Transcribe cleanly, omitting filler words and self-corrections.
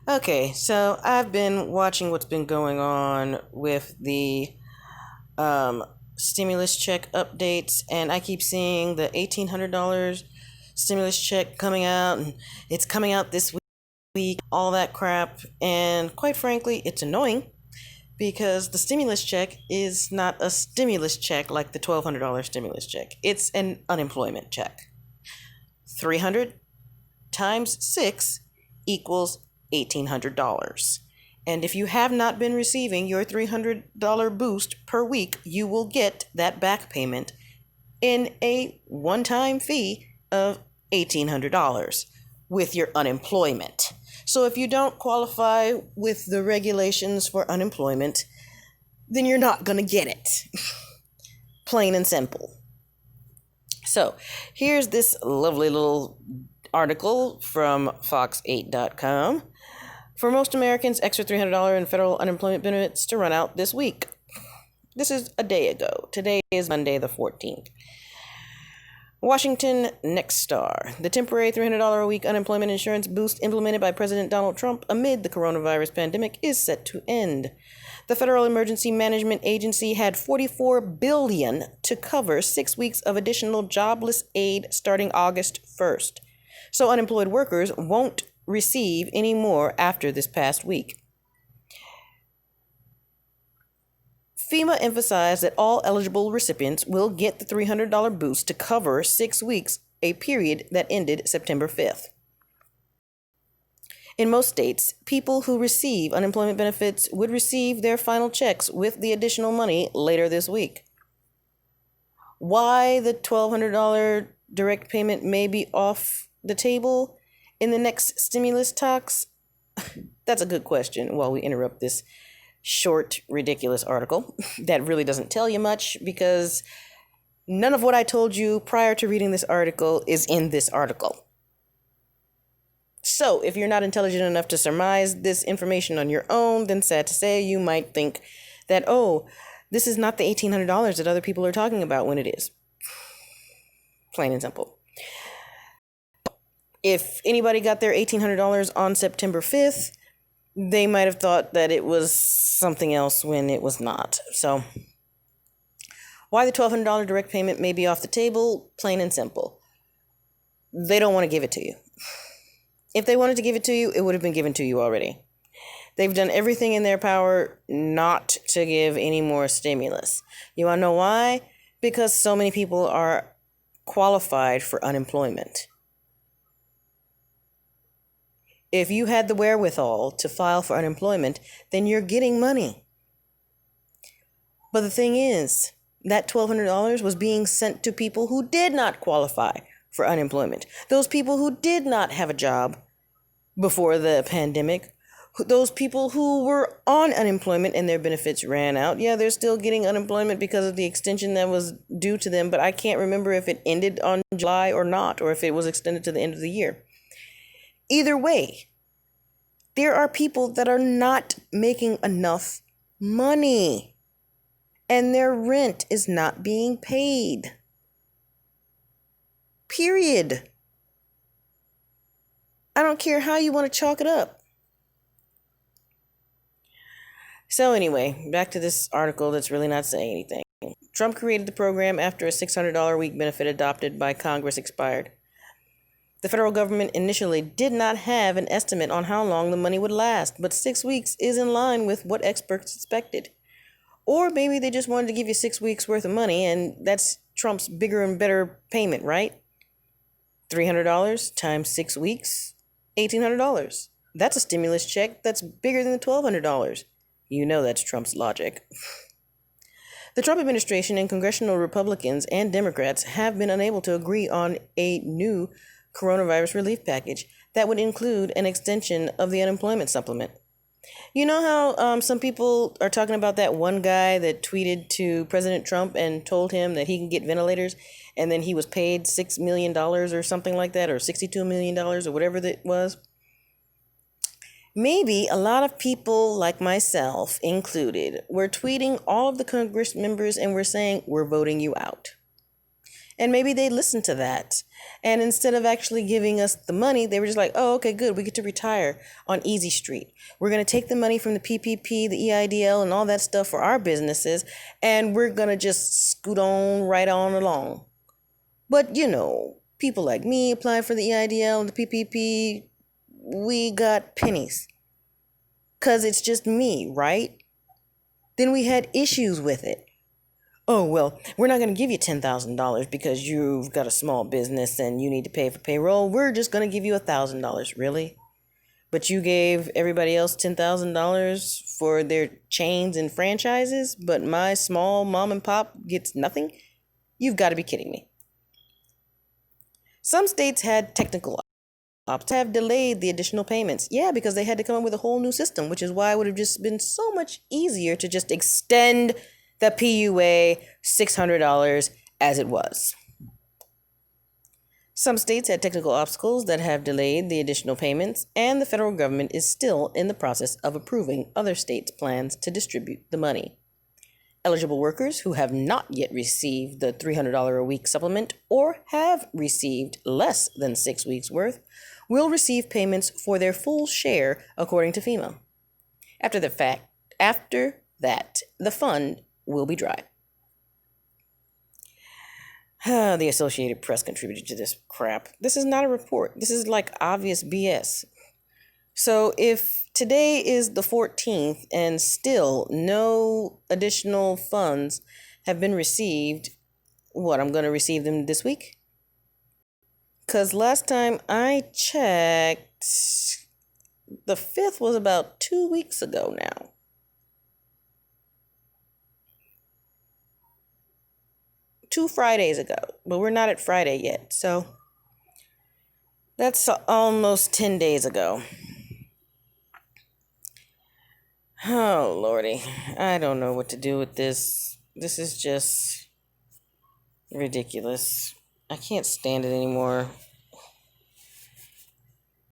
Okay, so I've been watching what's been going on with the um, stimulus check updates, and I keep seeing the $1,800 stimulus check coming out, and it's coming out this week, all that crap. And quite frankly, it's annoying because the stimulus check is not a stimulus check like the $1,200 stimulus check, it's an unemployment check. 300 times 6 equals $1,800. And if you have not been receiving your $300 boost per week, you will get that back payment in a one-time fee of $1,800 with your unemployment. So if you don't qualify with the regulations for unemployment, then you're not going to get it. Plain and simple. So here's this lovely little article from fox8.com. For most Americans, extra $300 in federal unemployment benefits to run out this week. This is a day ago. Today is Monday the 14th. Washington Next Star. The temporary $300 a week unemployment insurance boost implemented by President Donald Trump amid the coronavirus pandemic is set to end. The Federal Emergency Management Agency had $44 billion to cover 6 weeks of additional jobless aid starting August 1st. So unemployed workers won't receive any more after this past week. FEMA emphasized that all eligible recipients will get the $300 boost to cover 6 weeks, a period that ended September 5th. In most states, people who receive unemployment benefits would receive their final checks with the additional money later this week. Why the $1,200 direct payment may be off the table in the next stimulus talks? That's a good question while we interrupt this short, ridiculous article that really doesn't tell you much because none of what I told you prior to reading this article is in this article. So if you're not intelligent enough to surmise this information on your own, then sad to say, you might think that, oh, this is not the $1,800 that other people are talking about when it is. Plain and simple. If anybody got their $1,800 on September 5th, they might have thought that it was something else when it was not. So why the $1,200 direct payment may be off the table? Plain and simple. They don't want to give it to you. If they wanted to give it to you, it would have been given to you already. They've done everything in their power not to give any more stimulus. You want to know why? Because so many people are qualified for unemployment. If you had the wherewithal to file for unemployment, then you're getting money. But the thing is, that $1,200 was being sent to people who did not qualify for unemployment. Those people who did not have a job before the pandemic. Those people who were on unemployment and their benefits ran out. Yeah, they're still getting unemployment because of the extension that was due to them, but I can't remember if it ended on July or not, or if it was extended to the end of the year. Either way, there are people that are not making enough money, and their rent is not being paid. Period. I don't care how you want to chalk it up. So anyway, back to this article that's really not saying anything. Trump created the program after a $600 a week benefit adopted by Congress expired. The federal government initially did not have an estimate on how long the money would last, but 6 weeks is in line with what experts expected. Or maybe they just wanted to give you 6 weeks worth of money, and that's Trump's bigger and better payment, right? $300 times 6 weeks, $1,800. That's a stimulus check that's bigger than the $1,200. You know that's Trump's logic. The Trump administration and congressional Republicans and Democrats have been unable to agree on a new coronavirus relief package that would include an extension of the unemployment supplement. You know how some people are talking about that one guy that tweeted to President Trump and told him that he can get ventilators, and then he was paid $6 million or something like that, or $62 million or whatever that was? Maybe a lot of people, like myself included, were tweeting all of the Congress members and were saying, we're voting you out. And maybe they listened to that. And instead of actually giving us the money, they were just like, oh, okay, good. We get to retire on Easy Street. We're going to take the money from the PPP, the EIDL, and all that stuff for our businesses, and we're going to just scoot on right on along. But, people like me applying for the EIDL and the PPP, we got pennies. Because it's just me, right? Then we had issues with it. Oh, well, we're not going to give you $10,000 because you've got a small business and you need to pay for payroll. We're just going to give you $1,000. Really? But you gave everybody else $10,000 for their chains and franchises, but my small mom and pop gets nothing? You've got to be kidding me. Some states had technical ops have delayed the additional payments. Yeah, because they had to come up with a whole new system, which is why it would have just been so much easier to just extend the PUA $600 as it was. Some states had technical obstacles that have delayed the additional payments, and the federal government is still in the process of approving other states' plans to distribute the money. Eligible workers who have not yet received the $300 a week supplement or have received less than 6 weeks' worth will receive payments for their full share according to FEMA. After that, the fund will be dry. The Associated Press contributed to this crap. This is not a report. This is like obvious BS. So if today is the 14th and still no additional funds have been received, I'm going to receive them this week? Because last time I checked, the 5th was about 2 weeks ago now. 2 Fridays ago, but we're not at Friday yet, so that's almost 10 days ago. Oh, Lordy, I don't know what to do with this. This is just ridiculous. I can't stand it anymore.